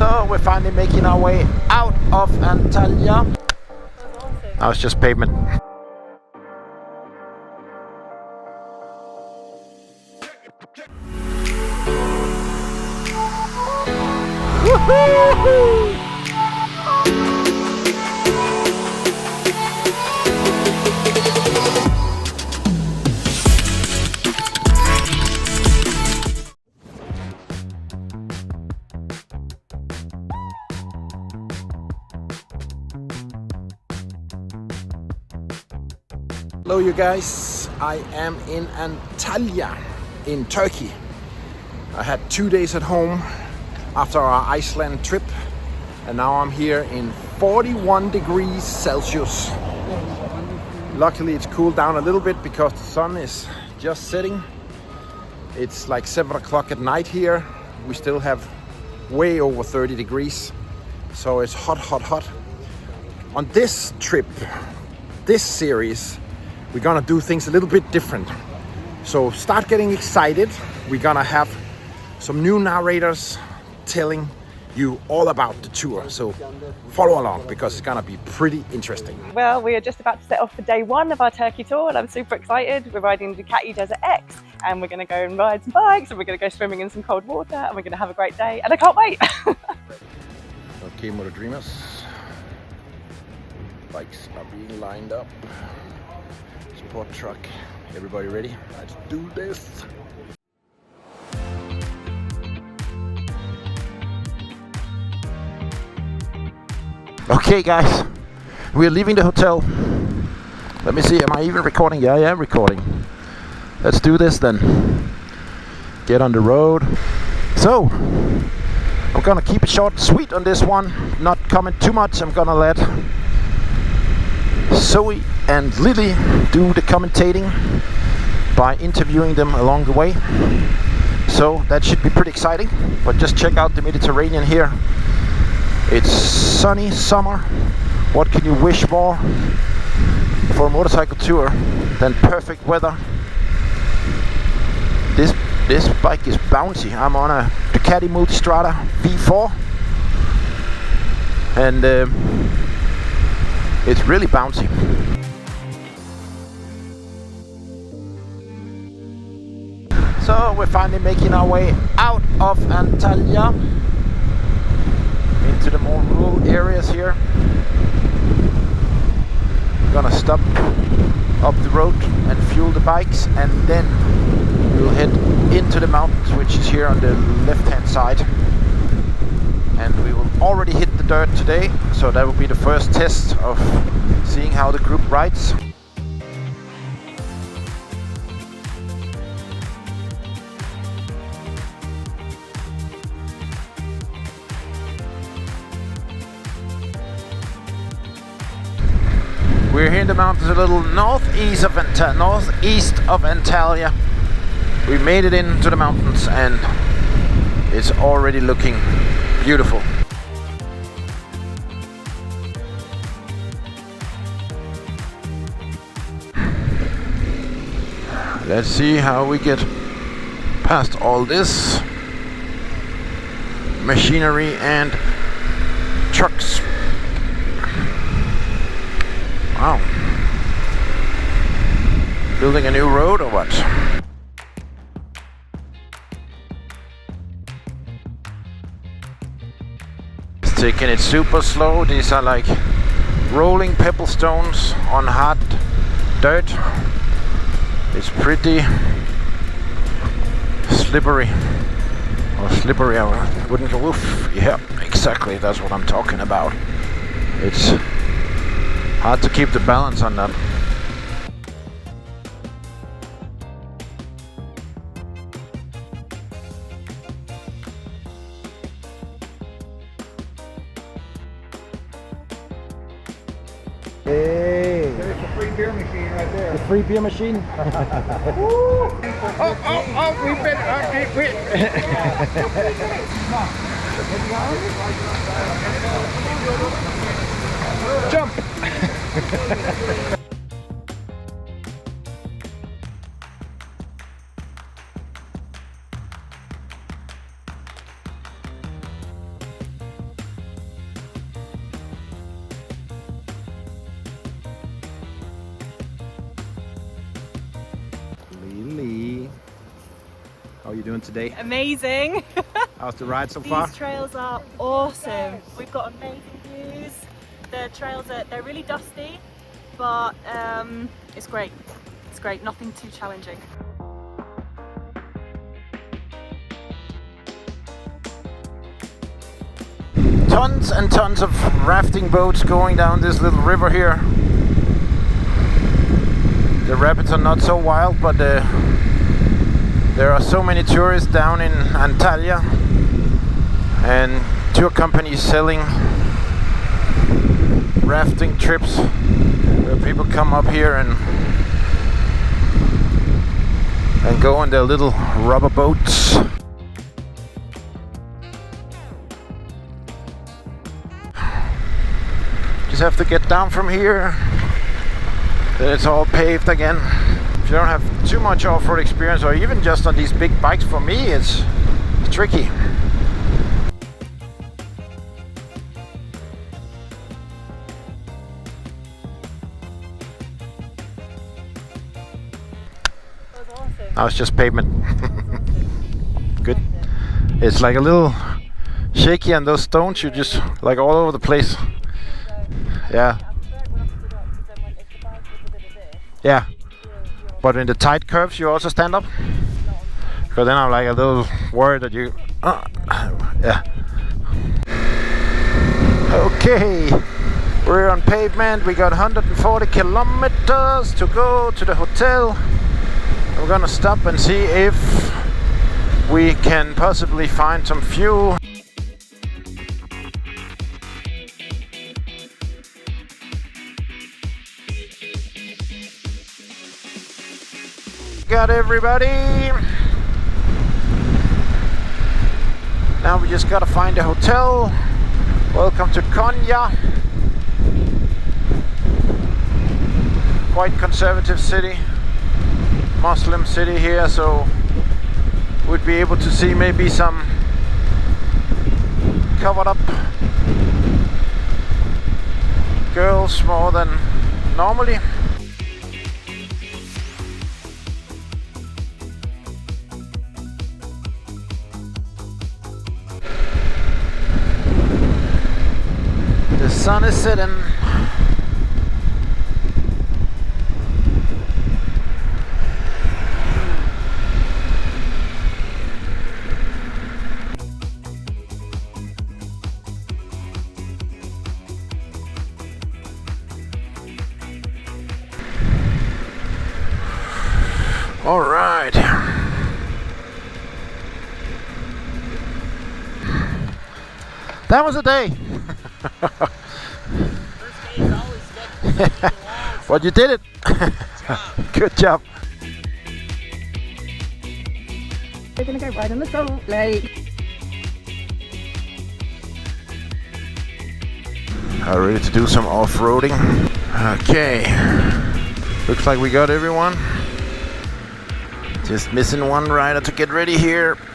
So we're finally making our way out of Antalya. Now it's just pavement. Woohoo! Hello you guys, I am in Antalya in Turkey. I had 2 days at home after our Iceland trip and now I'm here in 41 degrees Celsius. Luckily it's cooled down a little bit because the sun is just setting. It's like 7 o'clock at night here. We still have way over 30 degrees, so it's hot, hot, hot. On this trip, this series, we're gonna do things a little bit different. So start getting excited. We're gonna have some new narrators telling you all about the tour. So follow along because it's gonna be pretty interesting. Well, we are just about to set off for day one of our Turkey tour and I'm super excited. We're riding Ducati Desert X and we're gonna go and ride some bikes and we're gonna go swimming in some cold water and we're gonna have a great day and I can't wait. Okay, MotoDreamers. Bikes are being lined up. Sport truck. Everybody ready? Let's do this. Okay guys, we're leaving the hotel. Let me see, am I even recording? Yeah, I am recording. Let's do this then. Get on the road. So, I'm gonna keep it short and sweet on this one. Not comment too much. I'm gonna let Zoe and Lily do the commentating by interviewing them along the way. So that should be pretty exciting. But just check out the Mediterranean here. It's sunny summer. What can you wish for a motorcycle tour than perfect weather? This bike is bouncy. I'm on a Ducati Multistrada V4 and it's really bouncy. So we're finally making our way out of Antalya into the more rural areas here. We're gonna stop up the road and fuel the bikes and then we'll head into the mountains, which is here on the left hand side. And we will already hit the dirt today, so that will be the first test of seeing how the group rides. We're here in the mountains a little northeast of Antalya. We made it into the mountains and it's already looking beautiful. Let's see how we get past all this machinery and trucks. Wow. Building a new road or what? It's taking it super slow. These are like rolling pebble stones on hard dirt. It's pretty slippery. Or slippery, I wouldn't go woof. Yeah, exactly, that's what I'm talking about. It's hard to keep the balance on that. Hey! There's a free beer machine right there. The free beer machine? Oh, we've been, Jump! are you doing today? Amazing. How's the ride so far? These trails are awesome. We've got amazing views. The trails they're really dusty, but it's great. It's great. Nothing too challenging. Tons and tons of rafting boats going down this little river here. The rapids are not so wild, but there are so many tourists down in Antalya, and tour companies selling rafting trips where people come up here and go on their little rubber boats. Just have to get down from here, then it's all paved again. If you don't have too much off-road experience, or even just on these big bikes, for me it's tricky. That was awesome. Now it's just pavement. Good. It's like a little shaky, and those stones, you just like all over the place. Yeah. Yeah. But in the tight curves you also stand up? Because then I'm like a little worried that you... yeah. Okay. We're on pavement. We got 140 kilometers to go to the hotel. We're gonna stop and see if we can possibly find some fuel. Got everybody. Now we just gotta find a hotel. Welcome to Konya. Quite conservative city, Muslim city here, so we'd be able to see maybe some covered up girls more than normally. The sun is setting. All right. That was a day. But you did it. Good job. We're gonna go ride on the salt lake. Ready to do some off-roading. Okay. Looks like we got everyone. Just missing one rider to get ready here.